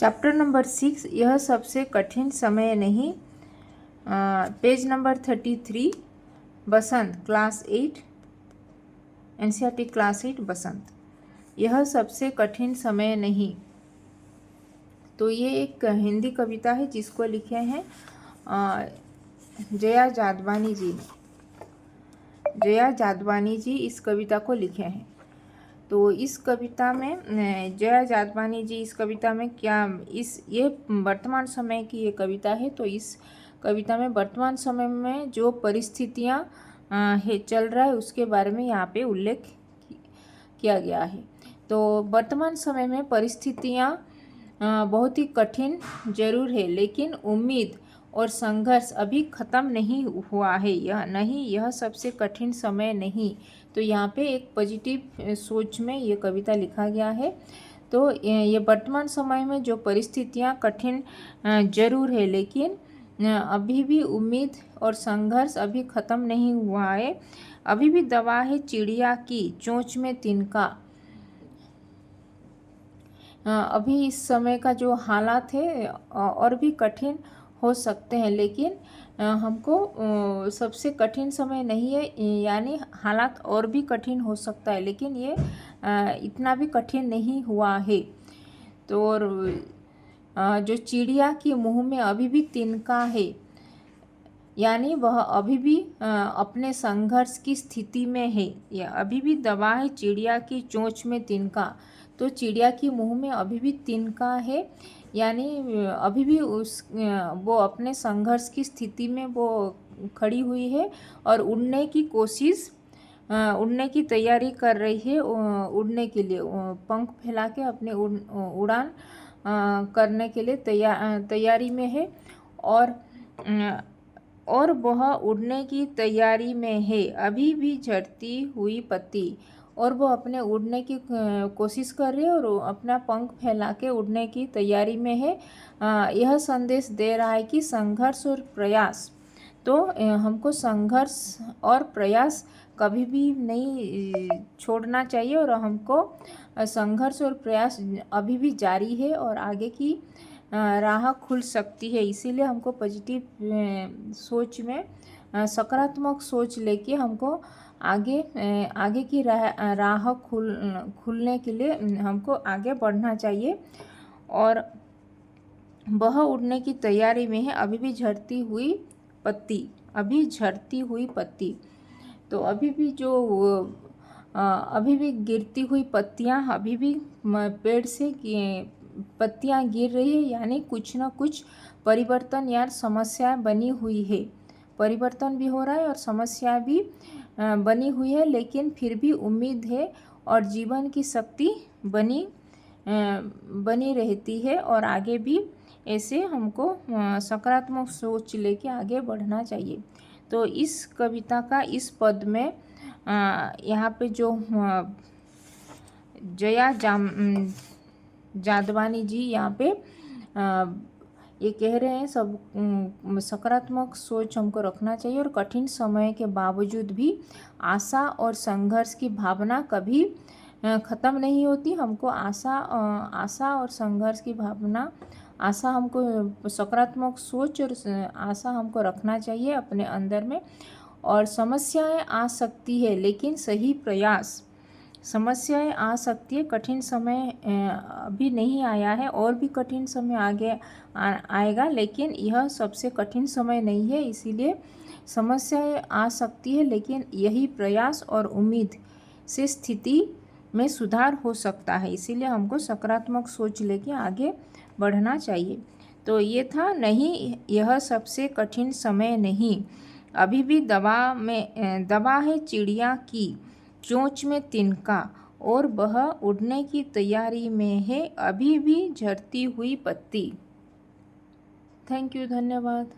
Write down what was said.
Chapter number 6, यह सबसे कठिन समय नहीं। पेज नंबर 33, बसंत, क्लास 8, एनसीईआरटी क्लास 8 बसंत। यह सबसे कठिन समय नहीं। तो ये एक हिंदी कविता है जिसको लिखे हैं जया जादवानी जी ने। जया जादवानी जी इस कविता को लिखे हैं। तो इस कविता में जया जादवानी जी इस कविता में ये वर्तमान समय की ये कविता है। तो इस कविता में वर्तमान समय में जो परिस्थितियाँ चल रहा है उसके बारे में यहाँ पे उल्लेख किया गया है। तो वर्तमान समय में परिस्थितियाँ बहुत ही कठिन जरूर है, लेकिन उम्मीद और संघर्ष अभी ख़त्म नहीं हुआ है। यह सबसे कठिन समय नहीं। तो यहाँ पे एक पॉजिटिव सोच में ये कविता लिखा गया है। तो ये वर्तमान समय में जो परिस्थितियाँ कठिन जरूर है, लेकिन अभी भी उम्मीद और संघर्ष अभी ख़त्म नहीं हुआ है। अभी भी दवा है चिड़िया की चोंच में तिनका। अभी इस समय का जो हालात है और भी कठिन हो सकते हैं, लेकिन हमको सबसे कठिन समय नहीं है, यानी हालात और भी कठिन हो सकता है, लेकिन ये इतना भी कठिन नहीं हुआ है। तो जो चिड़िया के मुंह में अभी भी तिनका है, यानी वह अभी भी अपने संघर्ष की स्थिति में है। या अभी भी दवा है चिड़िया की चोंच में तिनका। तो चिड़िया के मुंह में अभी भी तिनका है, यानी अभी भी वो अपने संघर्ष की स्थिति में वो खड़ी हुई है और उड़ने की तैयारी कर रही है। उड़ने के लिए पंख फैला के अपने उड़ान करने के लिए तैयारी में है। और वह उड़ने की तैयारी में है, अभी भी झड़ती हुई पत्ती। और वो अपने उड़ने की कोशिश कर रही है और अपना पंख फैला के उड़ने की तैयारी में है। यह संदेश दे रहा है कि संघर्ष और प्रयास, तो हमको संघर्ष और प्रयास कभी भी नहीं छोड़ना चाहिए, और हमको संघर्ष और प्रयास अभी भी जारी है और आगे की राह खुल सकती है। इसीलिए हमको पॉजिटिव सोच में सकारात्मक सोच लेके हमको आगे की राह खुलने के लिए हमको आगे बढ़ना चाहिए। और वह उड़ने की तैयारी में है, अभी भी झड़ती हुई पत्ती। तो अभी भी गिरती हुई पत्तियां, अभी भी पेड़ से पत्तियां गिर रही है, यानी कुछ ना कुछ परिवर्तन या समस्या बनी हुई है। परिवर्तन भी हो रहा है और समस्या भी बनी हुई है, लेकिन फिर भी उम्मीद है और जीवन की शक्ति बनी रहती है। और आगे भी ऐसे हमको सकारात्मक सोच लेके आगे बढ़ना चाहिए। तो इस कविता का इस पद में यहाँ पे जो जया जादवानी जी यहाँ पे ये कह रहे हैं सब सकारात्मक सोच हमको रखना चाहिए, और कठिन समय के बावजूद भी आशा और संघर्ष की भावना कभी ख़त्म नहीं होती। हमको आशा और संघर्ष की भावना, हमको सकारात्मक सोच और आशा हमको रखना चाहिए अपने अंदर में। और समस्याएं आ सकती है, लेकिन सही प्रयास, समस्याएं आ सकती है, कठिन समय अभी नहीं आया है, और भी कठिन समय आगे आएगा, लेकिन यह सबसे कठिन समय नहीं है। इसीलिए समस्याएं आ सकती है, लेकिन यही प्रयास और उम्मीद से स्थिति में सुधार हो सकता है। इसीलिए हमको सकारात्मक सोच लेके आगे बढ़ना चाहिए। तो ये था, नहीं यह सबसे कठिन समय नहीं, अभी भी दवा है चिड़िया की चोंच में तिनका, और वह उड़ने की तैयारी में है, अभी भी झड़ती हुई पत्ती। थैंक यू, धन्यवाद।